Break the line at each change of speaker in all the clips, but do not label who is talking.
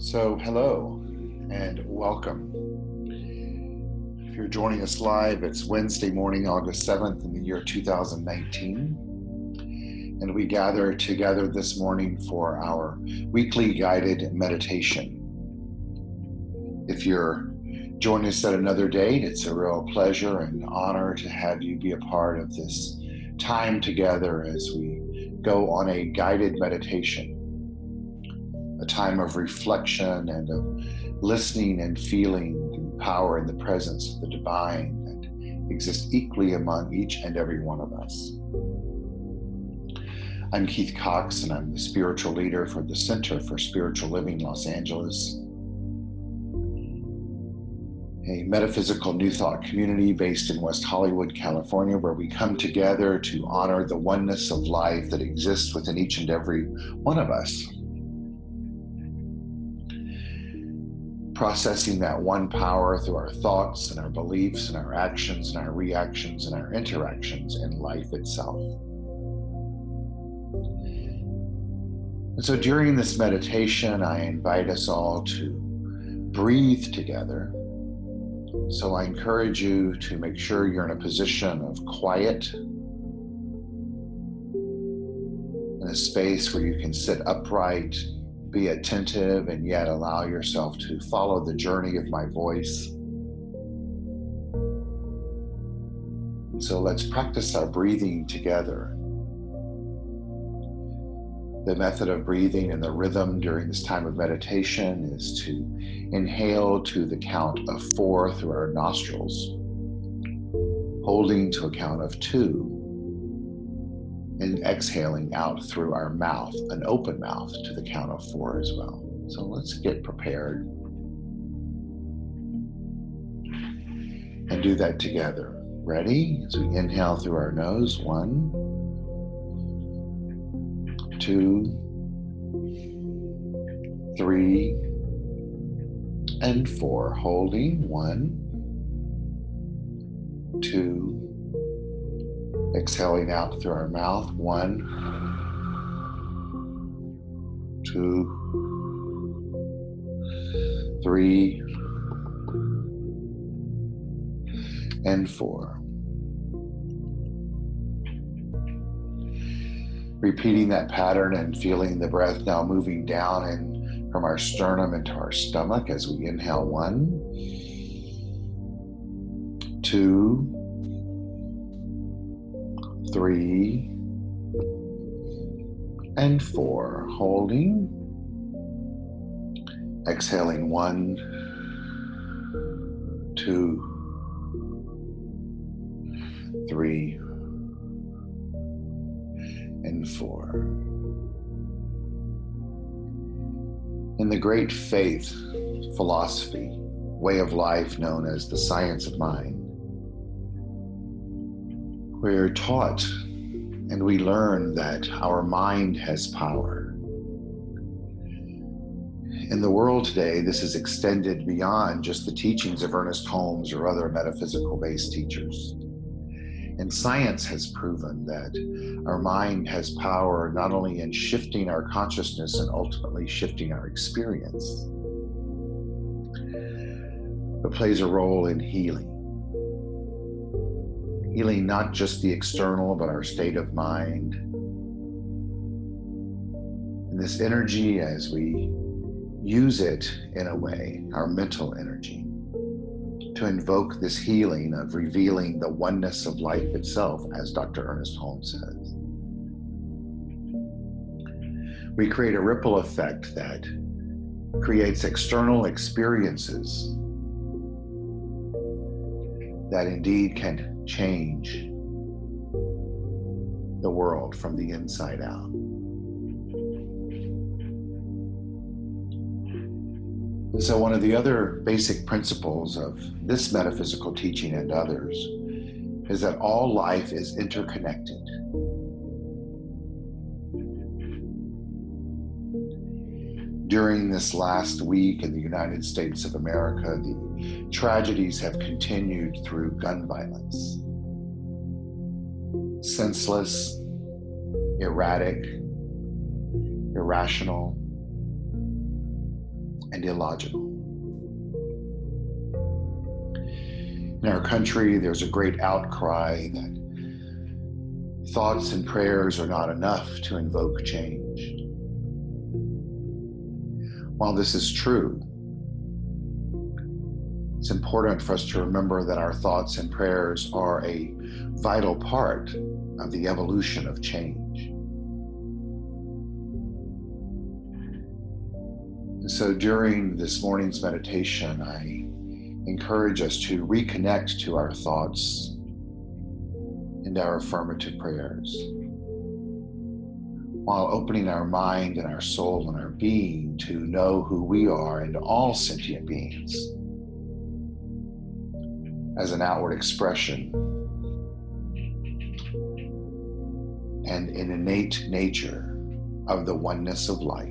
So, hello and welcome. If you're joining us live, it's Wednesday morning, August 7th in the year 2019. And we gather together this morning for our weekly guided meditation. If you're joining us at another date, it's a real pleasure and honor to have you be a part of this time together as we go on a guided meditation. A time of reflection and of listening and feeling the power and the presence of the divine that exists equally among each and every one of us. I'm Keith Cox, and I'm the spiritual leader for the Center for Spiritual Living Los Angeles, a metaphysical New Thought community based in West Hollywood, California, where we come together to honor the oneness of life that exists within each and every one of us. Processing that one power through our thoughts and our beliefs and our actions and our reactions and our interactions in life itself. And so during this meditation, I invite us all to breathe together. So I encourage you to make sure you're in a position of quiet, in a space where you can sit upright, be attentive, and yet allow yourself to follow the journey of my voice. So let's practice our breathing together. The method of breathing and the rhythm during this time of meditation is to inhale to the count of 4 through our nostrils, holding to a count of 2, and exhaling out through our mouth, an open mouth, to the count of 4 as well. So let's get prepared and do that together. Ready? As we inhale through our nose, 1, 2, 3, and 4. Holding, 1, 2, exhaling out through our mouth, 1, 2, 3, and 4. Repeating that pattern and feeling the breath now moving down and from our sternum into our stomach as we inhale, 1, 2, 3, and 4. Holding. Exhaling, 1, 2, 3, and 4. In the great faith, philosophy, way of life known as the science of mind, we're taught and we learn that our mind has power. In the world today, this is extended beyond just the teachings of Ernest Holmes or other metaphysical-based teachers. And science has proven that our mind has power not only in shifting our consciousness and ultimately shifting our experience, but plays a role in healing. Healing not just the external, but our state of mind. And this energy, as we use it in a way, our mental energy, to invoke this healing of revealing the oneness of life itself, as Dr. Ernest Holmes says. We create a ripple effect that creates external experiences that indeed can change the world from the inside out. And so one of the other basic principles of this metaphysical teaching and others is that all life is interconnected. During this last week in the United States of America, the tragedies have continued through gun violence. Senseless, erratic, irrational, and illogical. In our country, there's a great outcry that thoughts and prayers are not enough to invoke change. While this is true, it's important for us to remember that our thoughts and prayers are a vital part of the evolution of change. And so during this morning's meditation, I encourage us to reconnect to our thoughts and our affirmative prayers, while opening our mind and our soul and our being to know who we are and all sentient beings as an outward expression and an innate nature of the oneness of life.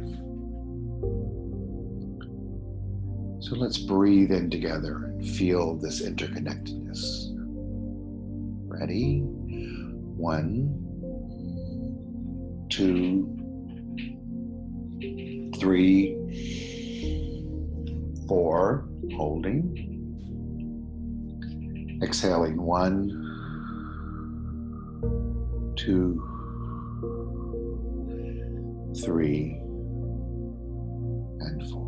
So let's breathe in together and feel this interconnectedness. Ready? 1, 2, 3, 4, holding. Exhaling 1, 2, 3, and 4.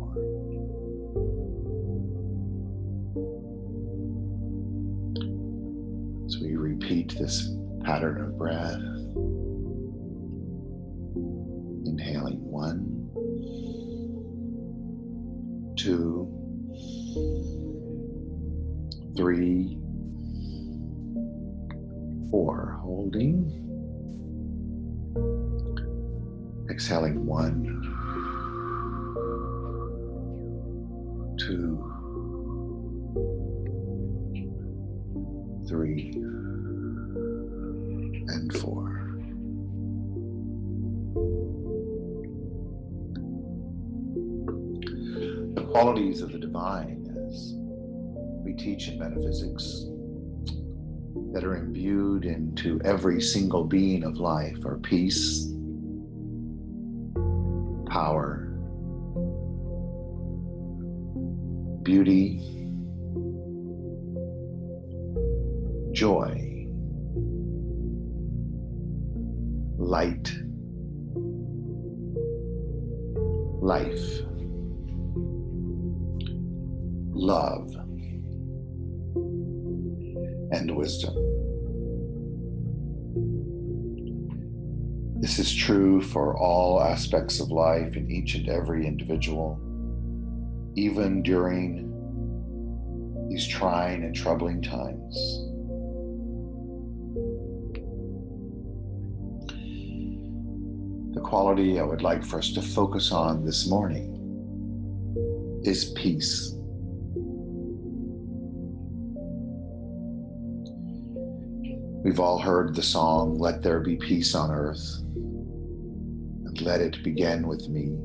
So we repeat this pattern of breath. Inhaling 1, 2, 3, 4. Holding. Exhaling 1, 2, 3, and 4. The qualities of the divine, as we teach in metaphysics, that are imbued into every single being of life are peace, power, beauty, joy, light, life, love, and wisdom. This is true for all aspects of life in each and every individual, even during these trying and troubling times. The quality I would like for us to focus on this morning is peace. We've all heard the song, "Let There Be Peace on Earth, and Let It Begin with Me."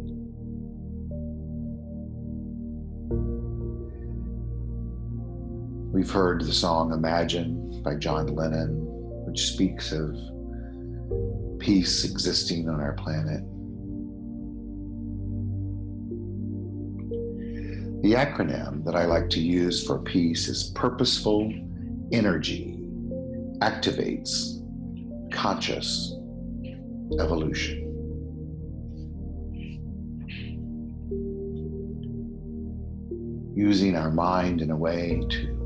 We've heard the song "Imagine" by John Lennon, which speaks of peace existing on our planet. The acronym that I like to use for peace is Purposeful Energy Activates Conscious Evolution. Using our mind in a way to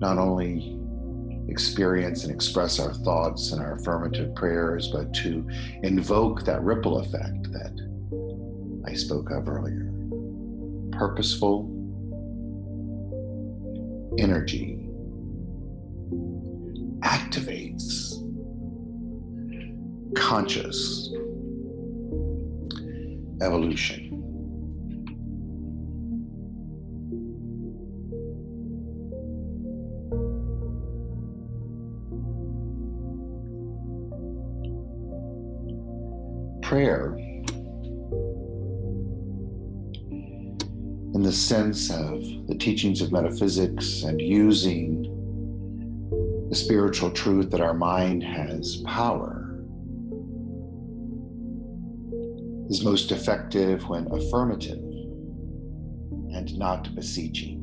not only experience and express our thoughts and our affirmative prayers, but to invoke that ripple effect that I spoke of earlier. Purposeful energy activates conscious evolution. Prayer, in the sense of the teachings of metaphysics and using the spiritual truth that our mind has power, is most effective when affirmative and not beseeching.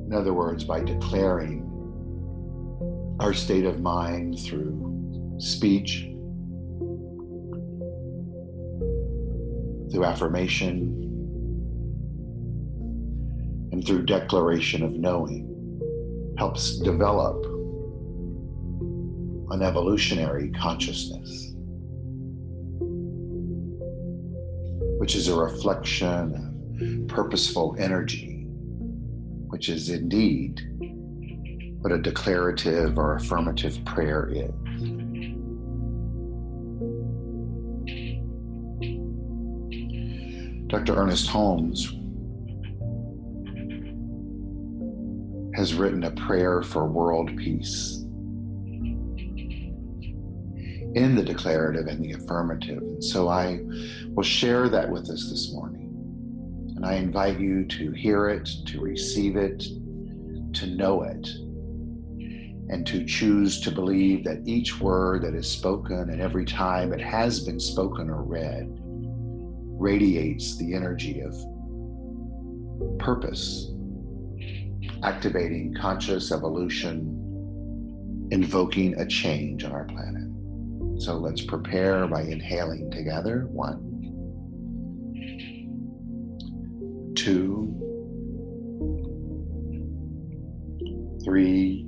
In other words, by declaring our state of mind through speech, through affirmation, and through declaration of knowing, helps develop an evolutionary consciousness, which is a reflection of purposeful energy, which is indeed what a declarative or affirmative prayer is. Dr. Ernest Holmes has written a prayer for world peace in the declarative and the affirmative. And so I will share that with us this morning. And I invite you to hear it, to receive it, to know it, and to choose to believe that each word that is spoken and every time it has been spoken or read radiates the energy of purpose, activating conscious evolution, invoking a change on our planet. So let's prepare by inhaling together. 1, 2, 3,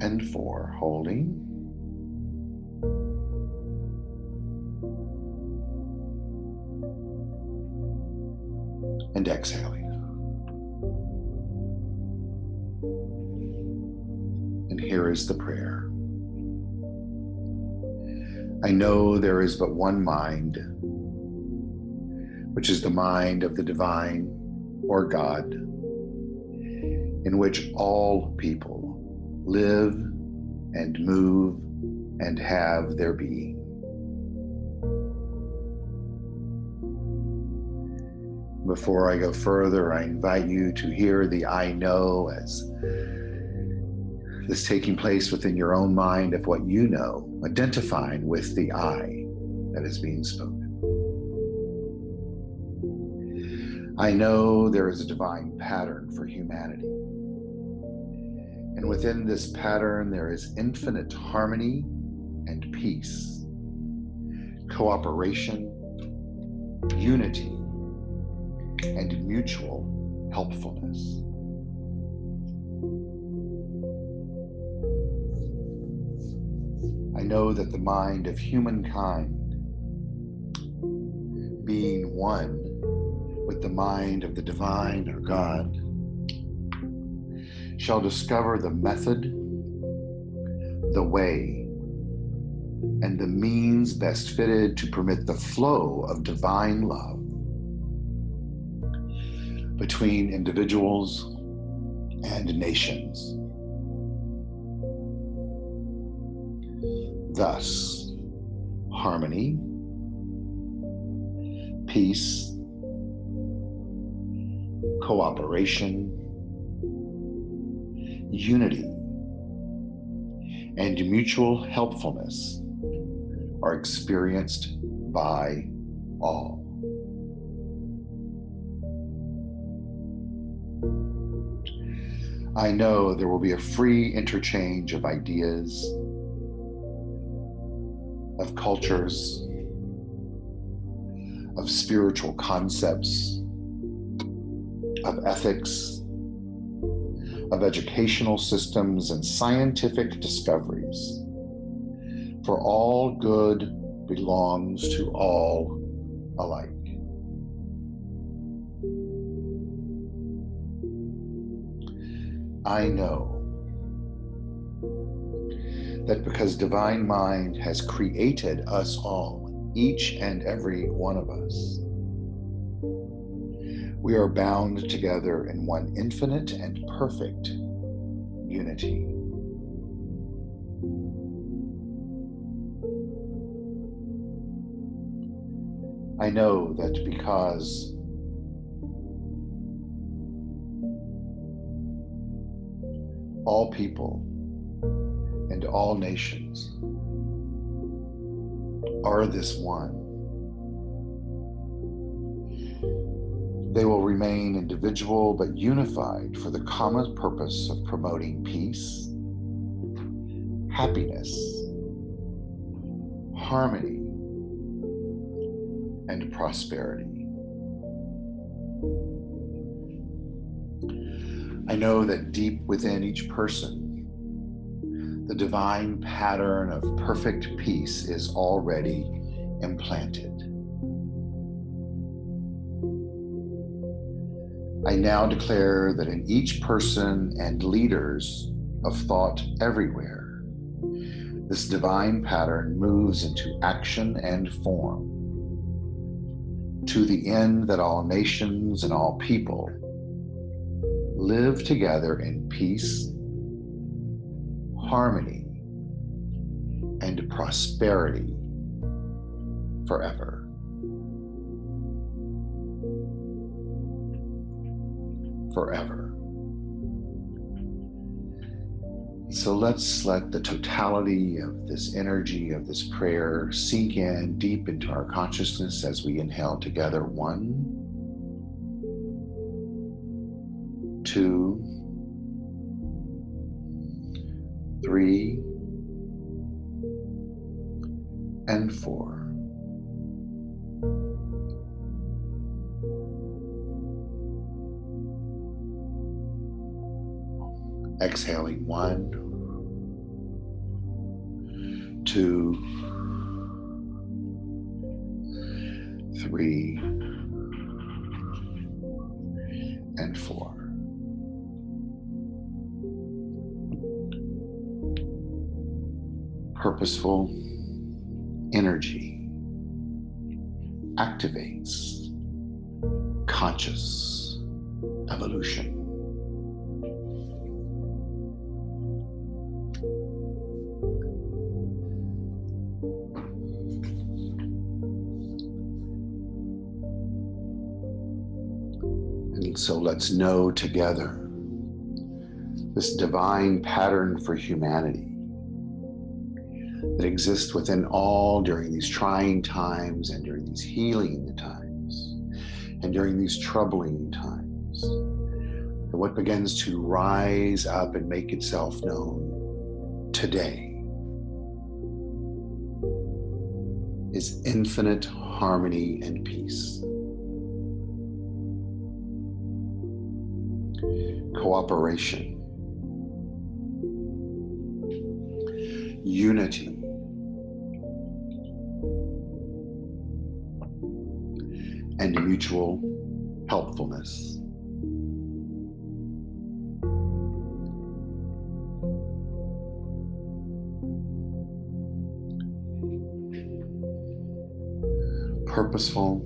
and 4. Holding. And exhaling. And here is the prayer. I know there is but one mind, which is the mind of the divine or God, in which all people live and move and have their being. Before I go further, I invite you to hear the I know as this taking place within your own mind of what you know, identifying with the I that is being spoken. I know there is a divine pattern for humanity. And within this pattern, there is infinite harmony and peace, cooperation, unity, and mutual helpfulness. I know that the mind of humankind, being one with the mind of the divine or God, shall discover the method, the way, and the means best fitted to permit the flow of divine love between individuals and nations. Thus, harmony, peace, cooperation, unity, and mutual helpfulness are experienced by all. I know there will be a free interchange of ideas, of cultures, of spiritual concepts, of ethics, of educational systems and scientific discoveries. For all good belongs to all alike. I know that because Divine Mind has created us all, each and every one of us, we are bound together in one infinite and perfect unity. I know that because all people and all nations are this one, They will remain individual but unified for the common purpose of promoting peace, happiness, harmony, and prosperity. I know that deep within each person, the divine pattern of perfect peace is already implanted. I now declare that in each person and leaders of thought everywhere, this divine pattern moves into action and form to the end that all nations and all people live together in peace, harmony, and prosperity forever. Forever. So let's let the totality of this energy, of this prayer, sink in deep into our consciousness as we inhale together. 1, 2, 3, and 4. Exhaling 1, 2, 3, and 4. Purposeful energy activates conscious evolution. And so let's know together this divine pattern for humanity that exists within all during these trying times and during these healing times and during these troubling times. And what begins to rise up and make itself known today is infinite harmony and peace. Cooperation, unity, and mutual helpfulness. Purposeful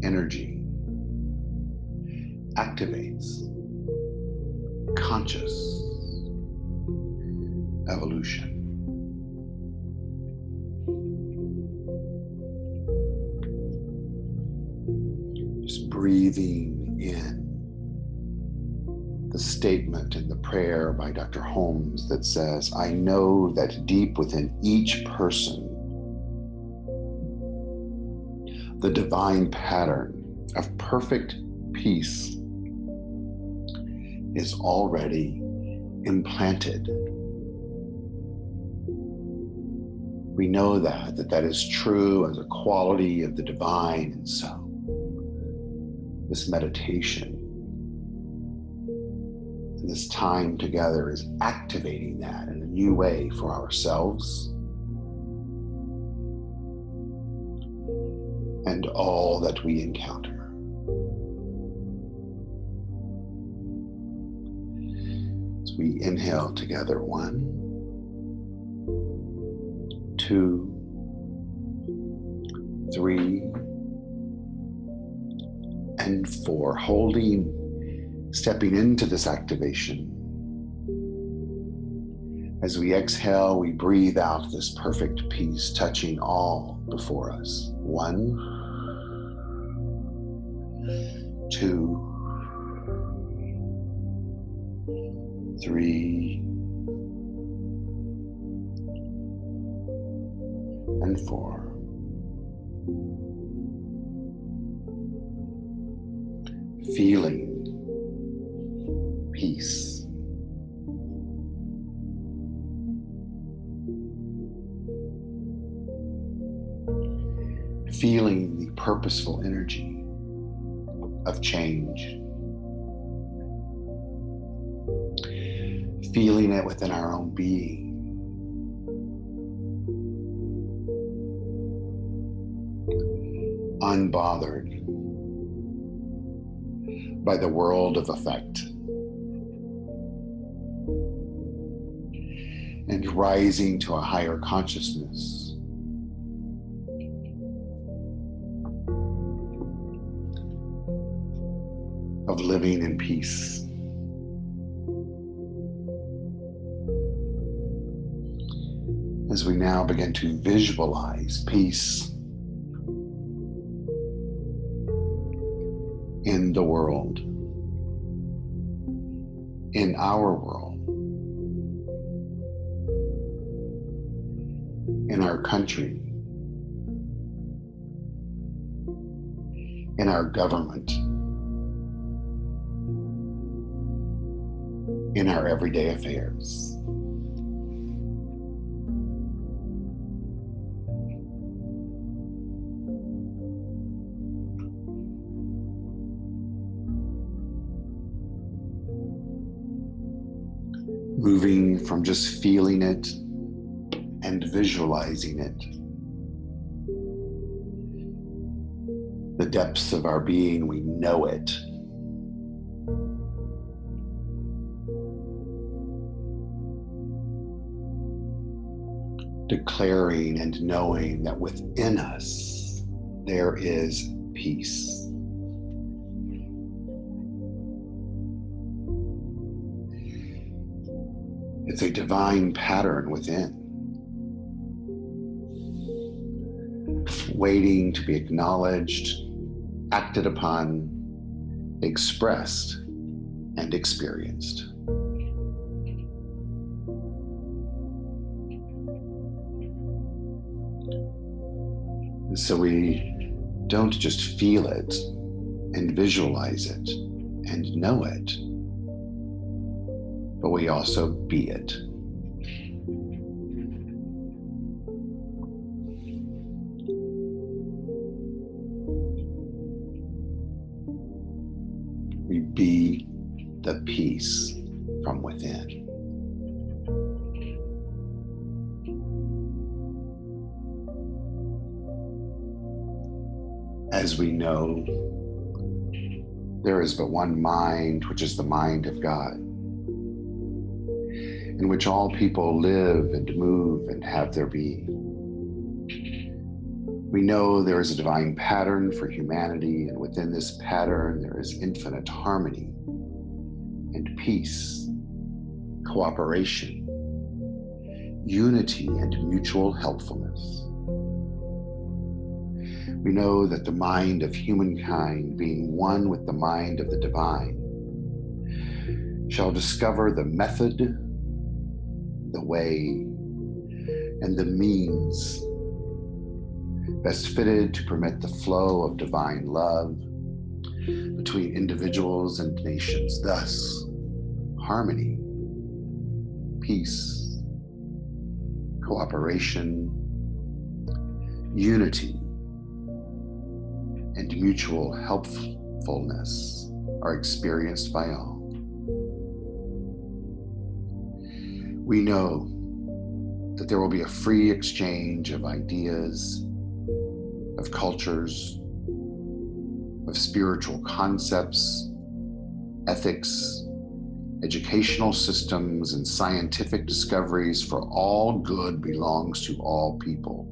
energy activates conscious evolution. Just breathing in the statement in the prayer by Dr. Holmes that says, I know that deep within each person, the divine pattern of perfect peace is already implanted. We know that is true as a quality of the divine, and so this meditation and this time together is activating that in a new way for ourselves and all that we encounter. As we inhale together, 1, 2, 3, and 4, stepping into this activation. As we exhale, we breathe out this perfect peace, touching all before us. 1, 2, 3, and 4. feeling peace. Feeling the purposeful energy of change. Feeling it within our own being. Unbothered by the world of effect. And rising to a higher consciousness. Of living in peace. As we now begin to visualize peace in the world, in our world, in our country, in our government, in our everyday affairs. Moving from just feeling it and visualizing it. The depths of our being, we know it. Declaring and knowing that within us there is peace. It's a divine pattern within, waiting to be acknowledged, acted upon, expressed, and experienced. And so we don't just feel it and visualize it and know it, but we also be it. We be the peace from within. As we know, there is but one mind, which is the mind of God, in which all people live and move and have their being. We know there is a divine pattern for humanity, and within this pattern there is infinite harmony and peace, cooperation, unity, and mutual helpfulness. We know that the mind of humankind, being one with the mind of the divine, shall discover the method, the way, and the means best fitted to permit the flow of divine love between individuals and nations. Thus, harmony, peace, cooperation, unity, and mutual helpfulness are experienced by all. We know that there will be a free exchange of ideas, of cultures, of spiritual concepts, ethics, educational systems, and scientific discoveries, for all good belongs to all people.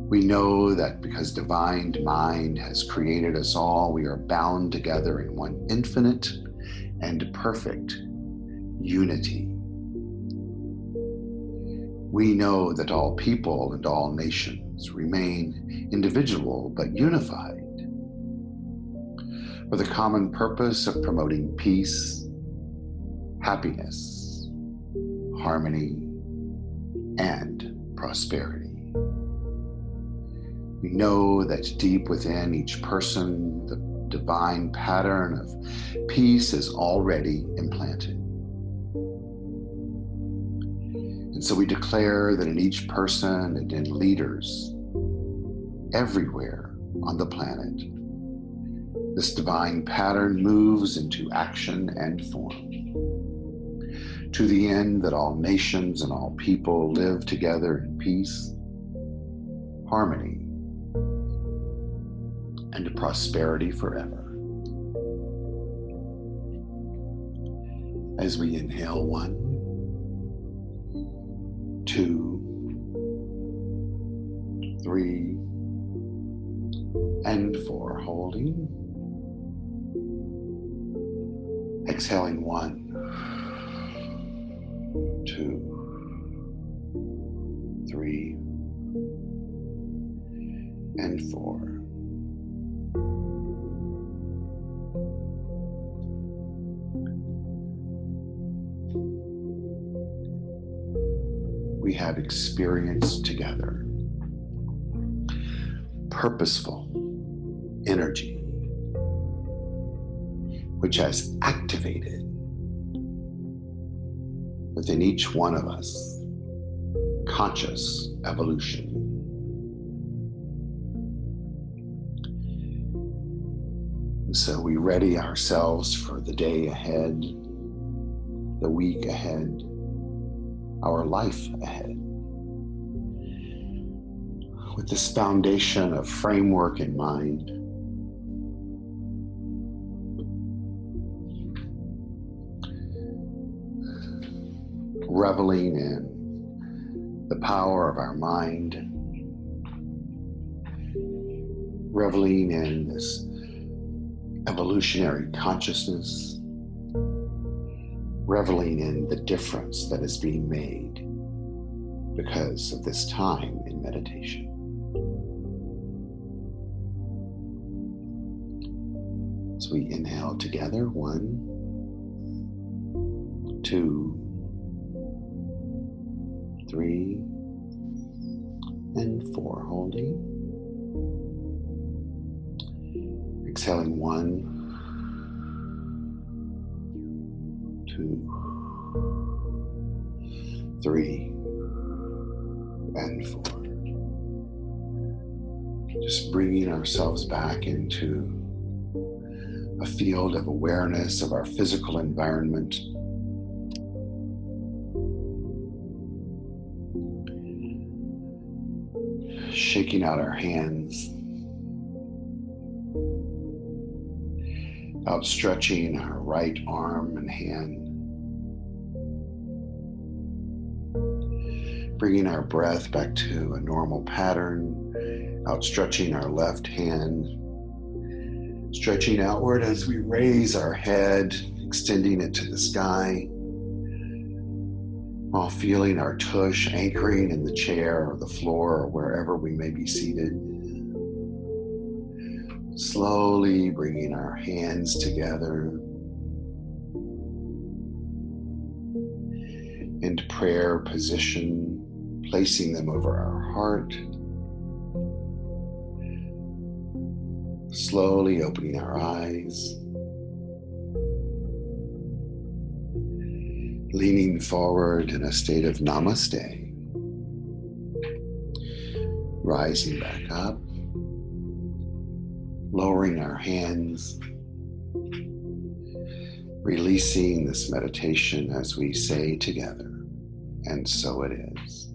We know that because divine mind has created us all, we are bound together in one infinite and perfect unity. We know that all people and all nations remain individual but unified with a common purpose of promoting peace, happiness, harmony, and prosperity. We know that deep within each person, the divine pattern of peace is already implanted. And so we declare that in each person and in leaders everywhere on the planet, this divine pattern moves into action and form, to the end that all nations and all people live together in peace, harmony, and prosperity forever. As we inhale 1, 2, 3, and 4, holding. Exhaling 1, 2, 3, and 4. We have experienced together purposeful energy, which has activated within each one of us conscious evolution. And so we ready ourselves for the day ahead, the week ahead, our life ahead, with this foundation of framework in mind. Reveling in the power of our mind, reveling in this evolutionary consciousness, reveling in the difference that is being made because of this time in meditation. As we inhale together, 1, 2, 3, and 4, holding. Exhaling 1, 2, 3, and 4. Just bringing ourselves back into a field of awareness of our physical environment. Shaking out our hands, outstretching our right arm and hand, bringing our breath back to a normal pattern, outstretching our left hand, stretching outward as we raise our head, extending it to the sky, while feeling our tush anchoring in the chair or the floor or wherever we may be seated. Slowly bringing our hands together into prayer position, placing them over our heart. Slowly opening our eyes. Leaning forward in a state of namaste. Rising back up. Lowering our hands. Releasing this meditation as we say together, and so it is.